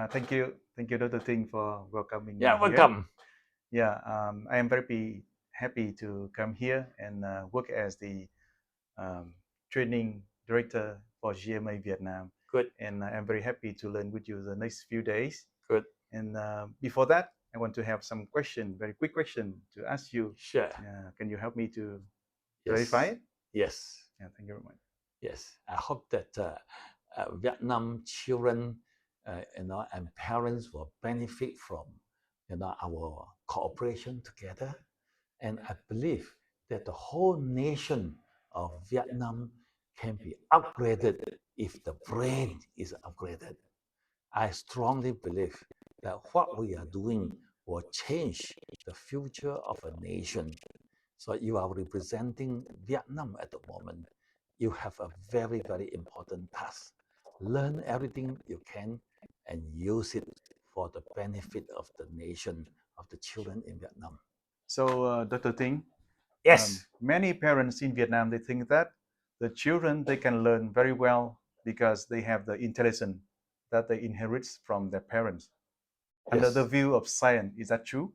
Thank you, Dr. Ting, for welcoming Yeah, me here. welcome. Yeah, I am very happy to come here and work as the training director for GMA Việt Nam. Good. And I'm very happy to learn with you the next few days. Good. And before that, I want to have some very quick question to ask you. Sure. Can you help me to Yes. clarify it? Yes. Yeah, thank you very much. Yes. I hope that Vietnam children, and parents will benefit from, our cooperation together. And I believe that the whole nation of Vietnam can be upgraded if the brain is upgraded. I strongly believe that what we are doing will change the future of a nation. So you are representing Vietnam at the moment. You have a very, very important task. Learn everything you can and use it for the benefit of the nation, of the children in Vietnam. So, Dr. Ting, Yes. Many parents in Vietnam, they think that the children, they can learn very well because they have the intelligence that they inherit from their parents. Under the view of science, is that true?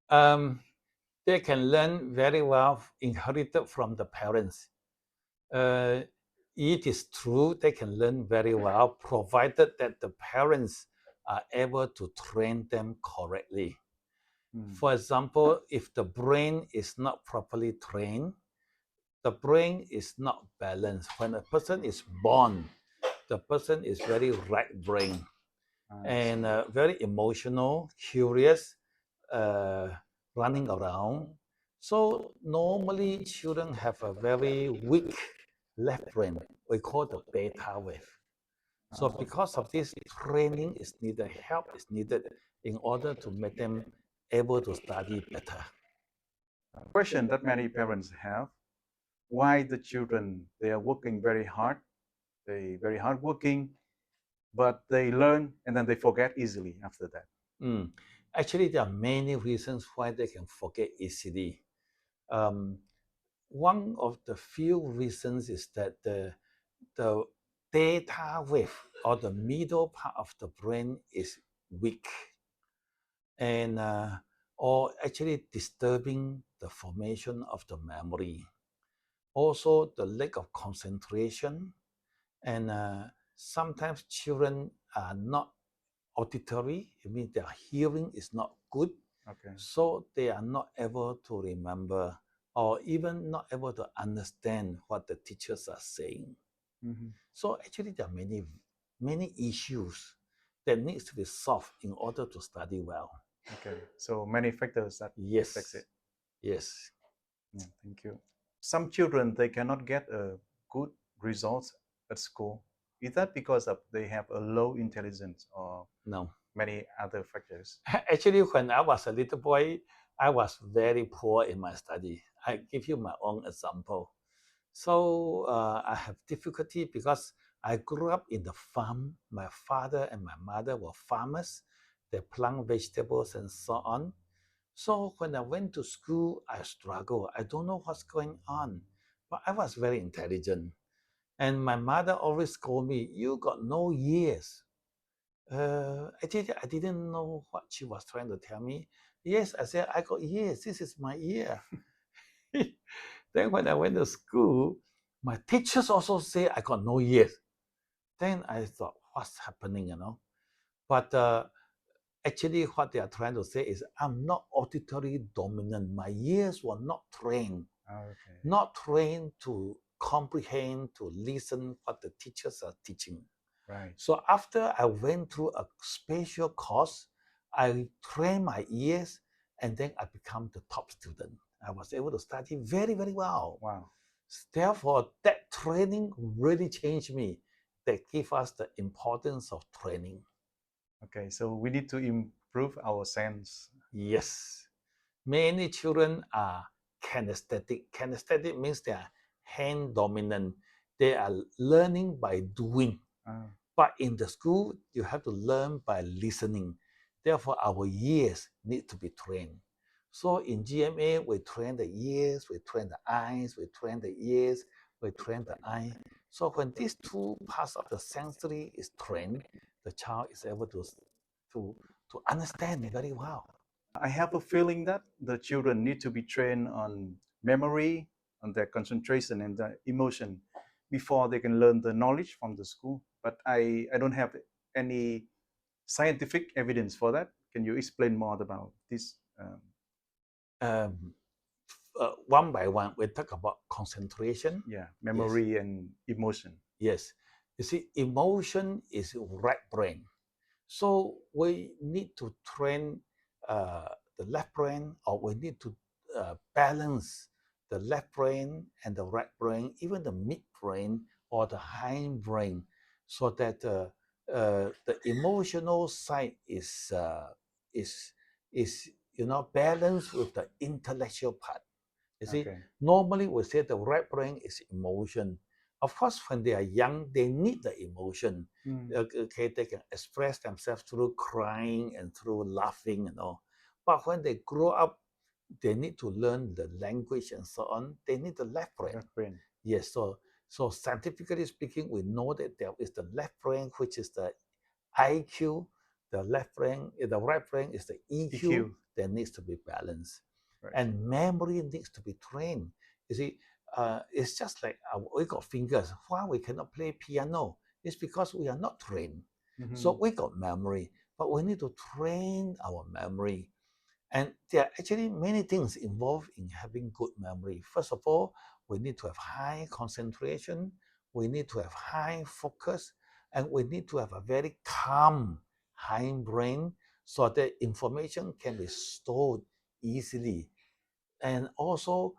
They can learn very well inherited from the parents. It is true they can learn very well provided that the parents are able to train them correctly. For example, if the brain is not properly trained, the brain is not balanced. When a person is born, the person is very right brain and very emotional, curious, running around. So normally children have a very weak left brain. We call the beta wave. So because of this, training is needed, help is needed in order to make them able to study better. A question that many parents have: why the children, they are working very hard, they very hardworking, but they learn and then they forget easily after that? Actually, there are many reasons why they can forget easily. One of the few reasons is that the theta wave or the middle part of the brain is weak and or actually disturbing the formation of the memory. Also, the lack of concentration, and sometimes children are not auditory. It means their hearing is not good. Okay. So they are not able to remember or even not able to understand what the teachers are saying. So actually there are many issues that needs to be solved in order to study well. Okay, so many factors that affects it. Yes. Yeah, thank you. Some children, they cannot get a good results at school. Is that because of they have a low intelligence or no many other factors? Actually, when I was a little boy, I was very poor in my study. I give you my own example. So I have difficulty because I grew up in the farm. My father and my mother were farmers. They plant vegetables and so on. So when I went to school, I struggled. I don't know what's going on, but I was very intelligent. And my mother always told me, "You got no ears." I didn't know what she was trying to tell me. Yes, I said, I got ears. This is my ear. Then when I went to school, my teachers also say I got no ears. Then I thought, what's happening, But actually what they are trying to say is I'm not auditory dominant. My ears were not trained. Okay. Not trained to comprehend, to listen what the teachers are teaching. Right. So after I went through a special course, I trained my ears and then I become the top student. I was able to study very, very well. Wow. Therefore, that training really changed me. That gave us the importance of training. Okay, so we need to improve our sense. Yes. Many children are kinesthetic. Kinesthetic means they are hand dominant. They are learning by doing. But in the school, you have to learn by listening. Therefore, our ears need to be trained. So in GMA, we train the ears, we train the eyes, we train the ears, we train the eye. So when these two parts of the sensory is trained, the child is able to understand very well. I have a feeling that the children need to be trained on memory, on their concentration and the emotion before they can learn the knowledge from the school. But I don't have any scientific evidence for that. Can you explain more about this? Um, one by one, we talk about concentration. Yeah, memory and emotion. Yes. You see, emotion is right brain. So we need to train the left brain, or we need to balance the left brain and the right brain, even the midbrain or the hind brain, so that the emotional side is balanced with the intellectual part. You see, Okay. normally we say the right brain is emotion. Of course, when they are young, they need the emotion. Okay, they can express themselves through crying and through laughing and all. But when they grow up, they need to learn the language and so on. They need the left brain. Left brain. Yes, so scientifically speaking, we know that there is the left brain, which is the IQ. The right brain is the EQ. EQ. That needs to be balanced. Right. And memory needs to be trained. You see, it's just like we got fingers. Why we cannot play piano? It's because we are not trained. So we got memory, but we need to train our memory. And there are actually many things involved in having good memory. First of all, we need to have high concentration, we need to have high focus, and we need to have a very calm hindbrain so that information can be stored easily. And also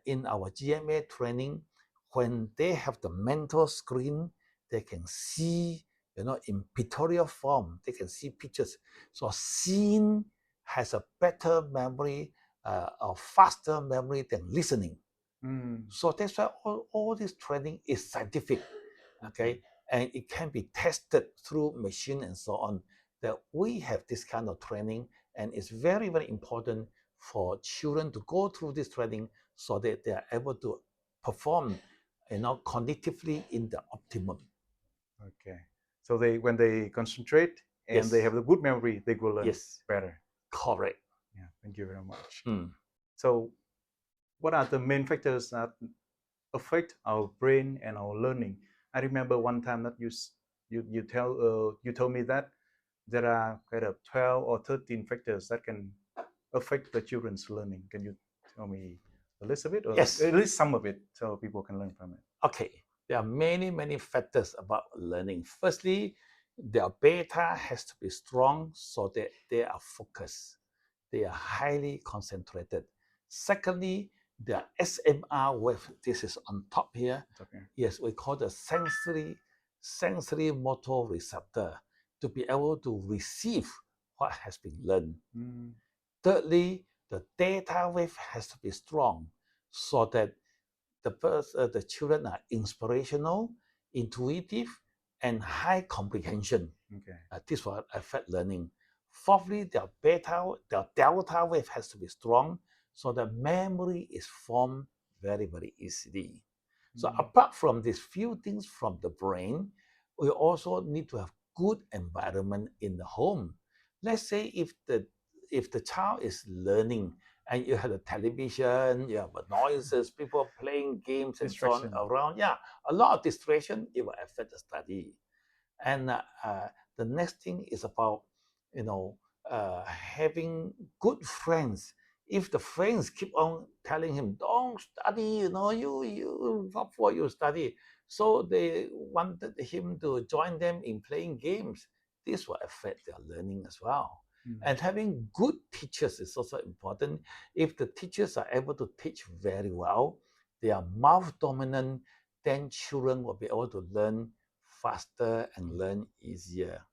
in our GMA training, when they have the mental screen, they can see, in pictorial form, they can see pictures. So seeing has a better memory, or faster memory than listening. So that's why all this training is scientific, okay? And it can be tested through machine and so on, that we have this kind of training, and it's very, very important for children to go through this training so that they are able to perform, cognitively in the optimum. Okay. So when they concentrate and they Yes. have the good memory, they will learn Yes. better. Correct. Yeah. Thank you very much. Mm. So, what are the main factors that affect our brain and our learning? I remember one time that you told me that there are kind of 12 or 13 factors that can affect the children's learning. Can you tell me a little bit, or Yes. at least some of it, so people can learn from it? Okay, there are many, many factors about learning. Firstly, their beta has to be strong so that they are focused. They are highly concentrated. Secondly, their SMR wave, this is on top here. Okay. Yes, we call the sensory motor receptor to be able to receive what has been learned. Thirdly, the data wave has to be strong so that the children are inspirational, intuitive, and high comprehension. Okay. This will affect learning. Fourthly, their delta wave has to be strong, so the memory is formed very, very easily. So apart from these few things from the brain, we also need to have good environment in the home. Let's say if the child is learning and you have a television, you have noises, people playing games and so on around, a lot of distraction, it will affect the study. And the next thing is about, having good friends. If the friends keep on telling him, don't study, what for you study? So they wanted him to join them in playing games. This will affect their learning as well. And having good teachers is also important. If the teachers are able to teach very well, they are mouth dominant, then children will be able to learn faster and learn easier.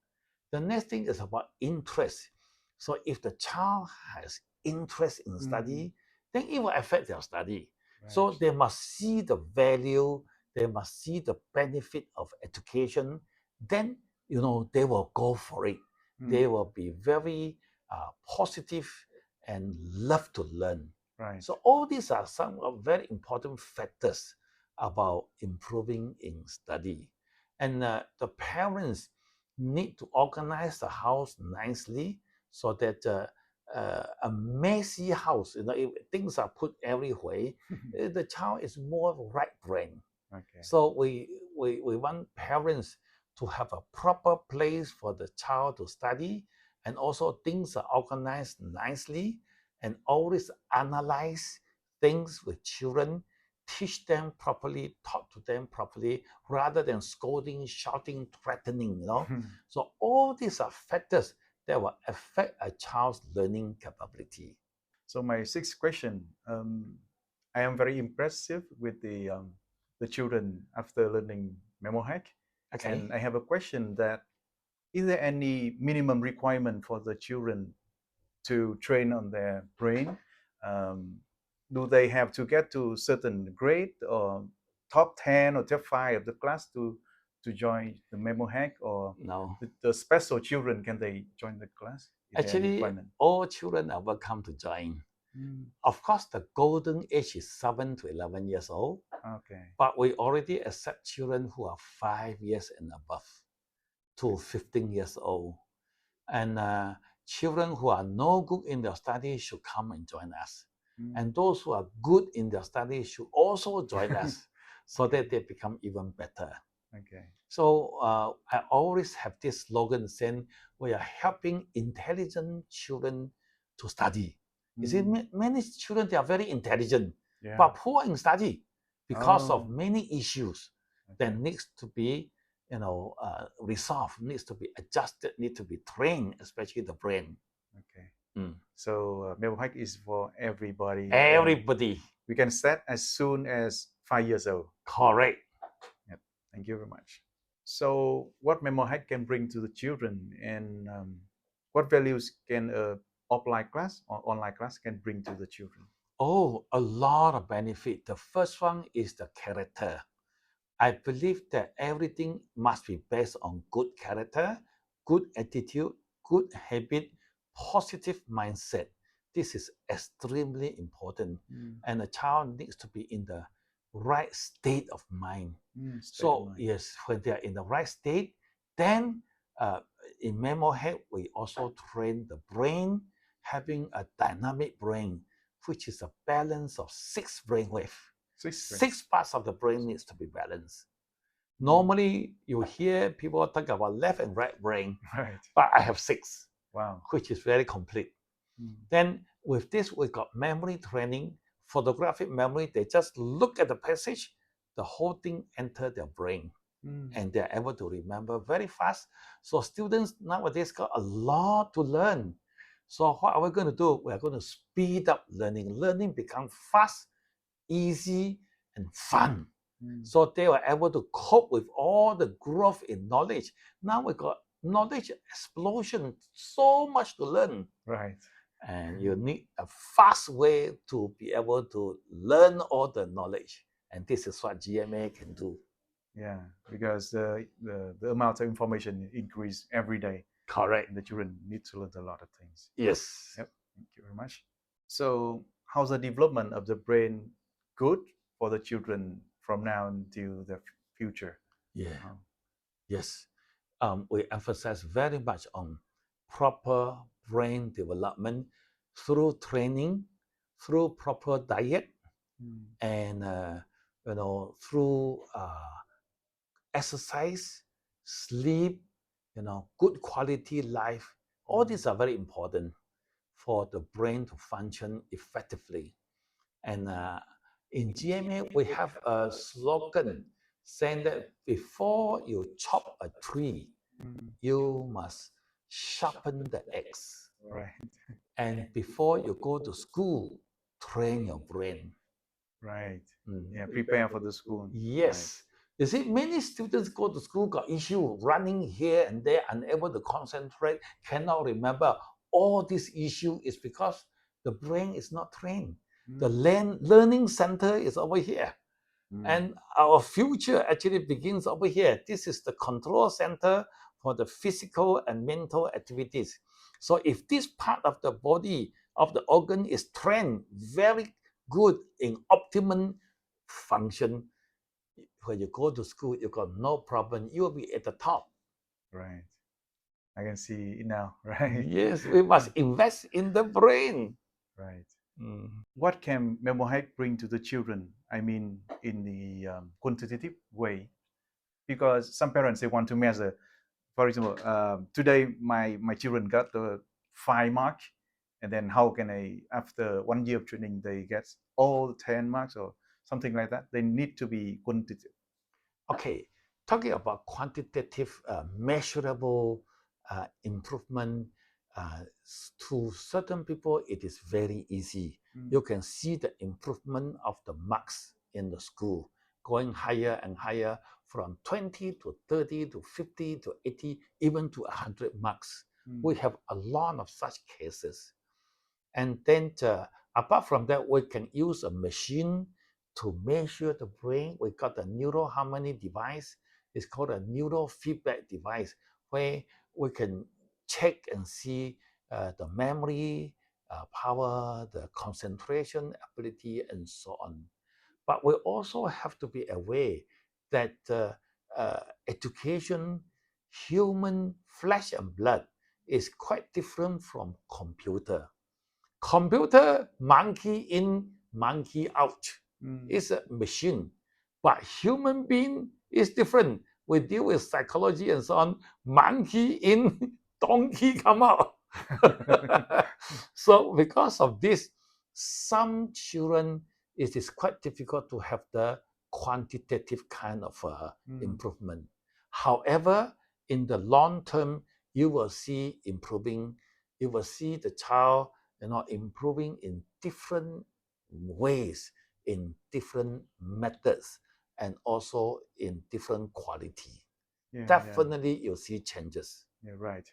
The next thing is about interest. So if the child has interest in study, then it will affect their study. Right. So they must see the value, they must see the benefit of education, then they will go for it. They will be very positive and love to learn. Right. So all these are some of very important factors about improving in study. And the parents need to organize the house nicely so that a messy house, if things are put everywhere, the child is more right brain. Okay. So we want parents to have a proper place for the child to study, and also things are organized nicely, and always analyze things with children, teach them properly, talk to them properly, rather than scolding, shouting, threatening, So all these are factors that will affect a child's learning capability. So my sixth question, I am very impressive with the children after learning MemoHack. Okay. And I have a question that, is there any minimum requirement for the children to train on their brain? Do they have to get to certain grade or top 10 or top 5 of the class to join the MemoHack, or No. the special children, can they join the class? Actually, all children are welcome to join. Of course, the golden age is 7 to 11 years old. Okay. But we already accept children who are 5 years and above to 15 years old. And children who are no good in their studies should come and join us. And those who are good in their studies should also join us, so that they become even better. Okay. So I always have this slogan saying, we are helping intelligent children to study. You see, many children, they are very intelligent, but poor in study because of many issues that needs to be resolved, needs to be adjusted, need to be trained, especially the brain. Okay. So MemoHack is for everybody. Everybody. We can start as soon as 5 years old. Correct. Yep. Thank you very much. So what MemoHack can bring to the children, and what values can a offline class or online class can bring to the children? Oh, a lot of benefit. The first one is the character. I believe that everything must be based on good character, good attitude, good habit, positive mindset. This is extremely important. And a child needs to be in the right state of mind. Yes, when they are in the right state, then in MemoHack, we also train the brain, having a dynamic brain, which is a balance of 6 brainwaves. 6 parts of the brain needs to be balanced. Normally, you hear people talk about left and right brain, but I have 6, which is very complete. Then with this, we got memory training, photographic memory. They just look at the passage, the whole thing enter their brain, and they're able to remember very fast. So students nowadays got a lot to learn. So what are we going to do? We are going to speed up learning. Learning becomes fast, easy, and fun. So they were able to cope with all the growth in knowledge. Now we got knowledge explosion, so much to learn. Right. And you need a fast way to be able to learn all the knowledge. And this is what GMA can do. Yeah, because the amount of information increase every day. Correct. And the children need to learn a lot of things. Yes. Yep. Thank you very much. So how's the development of the brain good for the children from now until the future? Yeah. Yes. We emphasize very much on proper brain development through training, through proper diet, and through exercise, sleep, good quality life. All these are very important for the brain to function effectively. And in GMA, we have a slogan saying that before you chop a tree, you must sharpen the axe. Right. And before you go to school, train your brain. Right. Yeah, prepare for the school. Yes. Right. You see, many students go to school, got issue running here and there, unable to concentrate, cannot remember. All this issue is because the brain is not trained. The learning center is over here. And our future actually begins over here. This is the control center for the physical and mental activities. So if this part of the body, of the organ is trained very good in optimum function, when you go to school, you got no problem. You will be at the top. Right. I can see it now, right? Yes, we must invest in the brain. Right. Mm. What can MemoHack bring to the children? I mean, in the quantitative way, because some parents they want to measure. For example, today my children got the 5 mark, and then how can I, after 1 year of training, they get all 10 marks or something like that? They need to be quantitative. Okay, talking about quantitative, measurable improvement, to certain people, it is very easy. You can see the improvement of the marks in the school going higher and higher from 20 to 30 to 50 to 80, even to 100 marks. We have a lot of such cases. And then apart from that, we can use a machine to measure the brain. We got a neural harmony device. It's called a neural feedback device, where we can check and see the memory power, the concentration ability, and so on. But we also have to be aware that education, human flesh and blood, is quite different from computer. Computer, monkey in, monkey out. It's a machine. But human being is different. We deal with psychology and so on. Monkey in, donkey come out. So because of this, some children, it is quite difficult to have the quantitative kind of improvement. However, in the long term, you will see improving. You will see the child, improving in different ways, in different methods, and also in different quality. Definitely, you'll see changes. Yeah, right.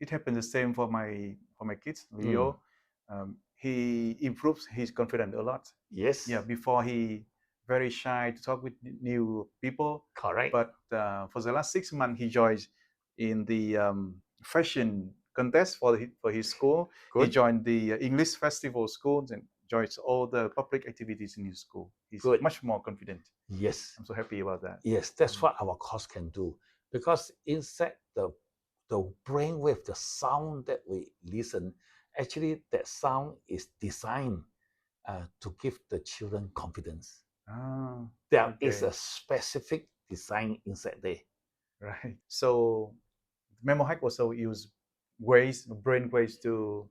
It happened the same for my kids, Leo. He improves his confidence a lot. Yes. Yeah, before he very shy to talk with new people. Correct. But for the last 6 months, he joined in the fashion contest for his school. Good. He joined the English festival schools and joins all the public activities in his school. He's Good. much more confident. Yes. I'm so happy about that. Yes, that's what our course can do. Because inside the brainwave, the sound that we listen, actually that sound is designed to give the children confidence. There is a specific design inside there. Right. So MemoHack also use brain waves to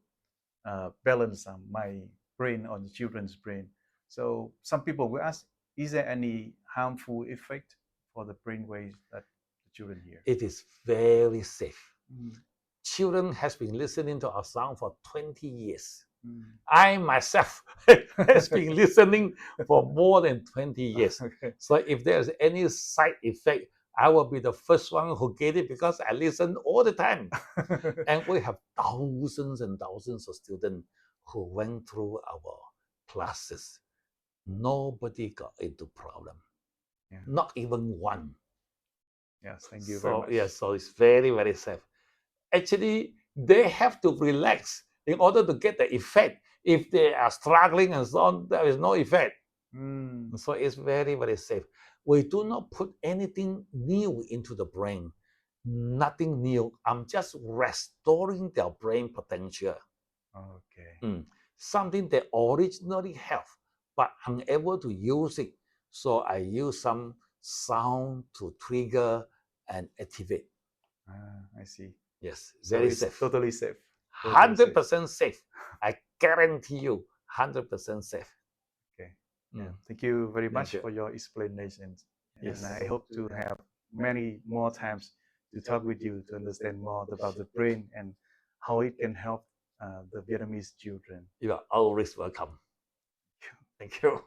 balance my brain on the children's brain. So some people will ask, is there any harmful effect for the brain waves that the children hear? It is very safe. Children has been listening to our sound for 20 years. I myself has been listening for more than 20 years. Okay. So if there's any side effect, I will be the first one who get it because I listen all the time. And we have thousands and thousands of students who went through our classes. Nobody got into problem. Not even one. Yes, thank you very much. Yes, so it's very, very safe. Actually, they have to relax in order to get the effect. If they are struggling and so on, there is no effect. So it's very, very safe. We do not put anything new into the brain. Nothing new. I'm just restoring their brain potential. Okay. Something they originally have, but unable to use it. So I use some sound to trigger and activate. I see. Yes, So very it's safe. totally safe. 100% safe. I guarantee you, 100% safe. Okay. Yeah. Thank you very much you. for your explanations. Yes. And I hope to have many more times to talk with you to understand more about the brain and how it can help the Vietnamese children. You are always welcome. Thank you.